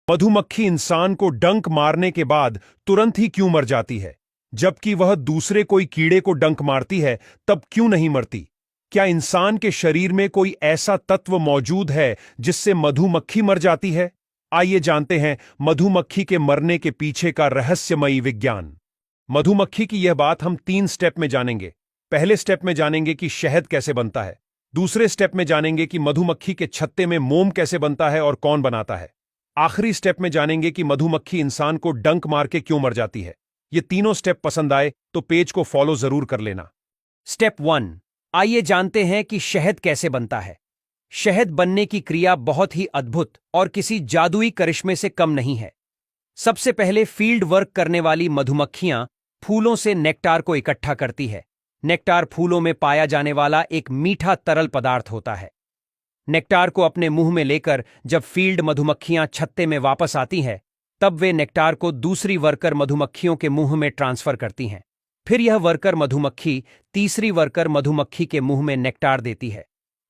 मधुमक्खी इंसान को डंक मारने के बाद तुरंत ही क्यों मर जाती है, जबकि वह दूसरे कोई कीड़े को डंक मारती है तब क्यों नहीं मरती? क्या इंसान के शरीर में कोई ऐसा तत्व मौजूद है जिससे मधुमक्खी मर जाती है? आइए जानते हैं मधुमक्खी के मरने के पीछे का रहस्यमयी विज्ञान। मधुमक्खी की यह बात हम 3 स्टेप में जानेंगे। पहले स्टेप में जानेंगे कि शहद कैसे बनता है। दूसरे स्टेप में जानेंगे कि मधुमक्खी के छत्ते में मोम कैसे बनता है और कौन बनाता है। आखिरी स्टेप में जानेंगे कि मधुमक्खी इंसान को डंक मार के क्यों मर जाती है। ये तीनों स्टेप पसंद आए तो पेज को फॉलो जरूर कर लेना। स्टेप 1, आइए जानते हैं कि शहद कैसे बनता है। शहद बनने की क्रिया बहुत ही अद्भुत और किसी जादुई करिश्मे से कम नहीं है। सबसे पहले फील्ड वर्क करने वाली मधुमक्खियां फूलों से नेक्टार को इकट्ठा करती है। नेक्टार फूलों में पाया जाने वाला एक मीठा तरल पदार्थ होता है। नेक्टार को अपने मुंह में लेकर जब फील्ड मधुमक्खियां छत्ते में वापस आती हैं, तब वे नेक्टार को दूसरी वर्कर मधुमक्खियों के मुंह में ट्रांसफर करती हैं। फिर यह वर्कर मधुमक्खी तीसरी वर्कर मधुमक्खी के मुंह में नेक्टार देती है।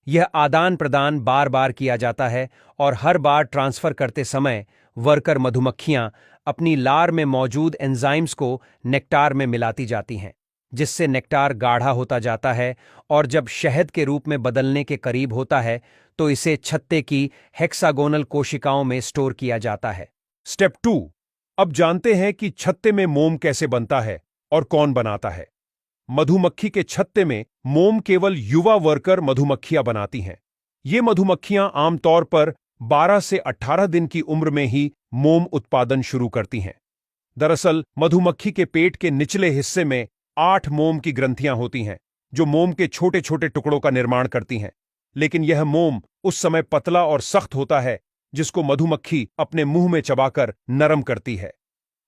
यह आदान प्रदान बार बार किया जाता है और हर बार ट्रांसफर करते समय वर्कर मधुमक्खियां अपनी लार में मौजूद एंजाइम्स को नेक्टार में मिलाती जाती हैं, जिससे नेक्टार गाढ़ा होता जाता है और जब शहद के रूप में बदलने के करीब होता है तो इसे छत्ते की हेक्सागोनल कोशिकाओं में स्टोर किया जाता है। स्टेप 2, अब जानते हैं कि छत्ते में मोम कैसे बनता है और कौन बनाता है। मधुमक्खी के छत्ते में मोम केवल युवा वर्कर मधुमक्खियां बनाती हैं। ये मधुमक्खियां आमतौर पर 12 से 18 दिन की उम्र में ही मोम उत्पादन शुरू करती हैं। दरअसल मधुमक्खी के पेट के निचले हिस्से में 8 मोम की ग्रंथियां होती हैं, जो मोम के छोटे छोटे टुकड़ों का निर्माण करती हैं। लेकिन यह मोम उस समय पतला और सख्त होता है जिसको मधुमक्खी अपने मुंह में चबाकर नरम करती है।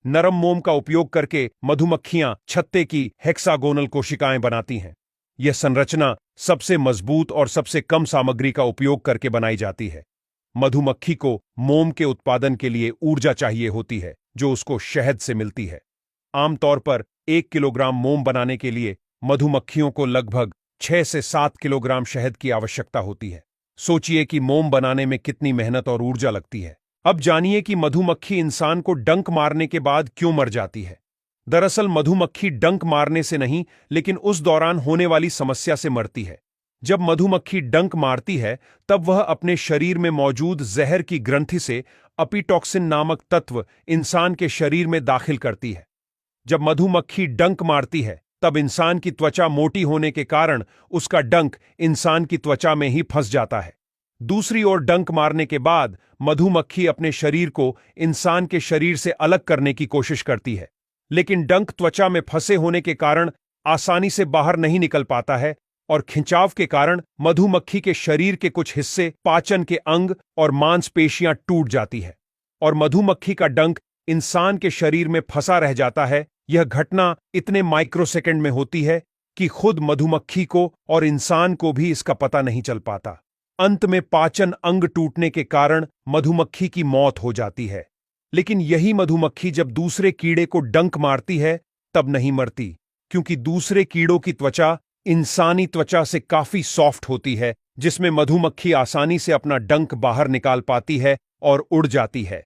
नरम मोम का उपयोग करके मधुमक्खियां छत्ते की हेक्सागोनल कोशिकाएं बनाती हैं। यह संरचना सबसे मजबूत और सबसे कम सामग्री का उपयोग करके बनाई जाती है। मधुमक्खी को मोम के उत्पादन के लिए ऊर्जा चाहिए होती है, जो उसको शहद से मिलती है। आमतौर पर 1 किलोग्राम मोम बनाने के लिए मधुमक्खियों को लगभग 6 से 7 किलोग्राम शहद की आवश्यकता होती है। सोचिए कि मोम बनाने में कितनी मेहनत और ऊर्जा लगती है। अब जानिए कि मधुमक्खी इंसान को डंक मारने के बाद क्यों मर जाती है। दरअसल मधुमक्खी डंक मारने से नहीं, लेकिन उस दौरान होने वाली समस्या से मरती है। जब मधुमक्खी डंक मारती है तब वह अपने शरीर में मौजूद जहर की ग्रंथि से अपिटॉक्सिन नामक तत्व इंसान के शरीर में दाखिल करती है। जब मधुमक्खी डंक मारती है तब इंसान की त्वचा मोटी होने के कारण उसका डंक इंसान की त्वचा में ही फंस जाता है। दूसरी ओर डंक मारने के बाद मधुमक्खी अपने शरीर को इंसान के शरीर से अलग करने की कोशिश करती है, लेकिन डंक त्वचा में फंसे होने के कारण आसानी से बाहर नहीं निकल पाता है और खिंचाव के कारण मधुमक्खी के शरीर के कुछ हिस्से, पाचन के अंग और मांसपेशियां टूट जाती है और मधुमक्खी का डंक इंसान के शरीर में फंसा रह जाता है। यह घटना इतने माइक्रोसेकंड में होती है कि खुद मधुमक्खी को और इंसान को भी इसका पता नहीं चल पाता। अंत में पाचन अंग टूटने के कारण मधुमक्खी की मौत हो जाती है। लेकिन यही मधुमक्खी जब दूसरे कीड़े को डंक मारती है तब नहीं मरती, क्योंकि दूसरे कीड़ों की त्वचा इंसानी त्वचा से काफी सॉफ्ट होती है, जिसमें मधुमक्खी आसानी से अपना डंक बाहर निकाल पाती है और उड़ जाती है।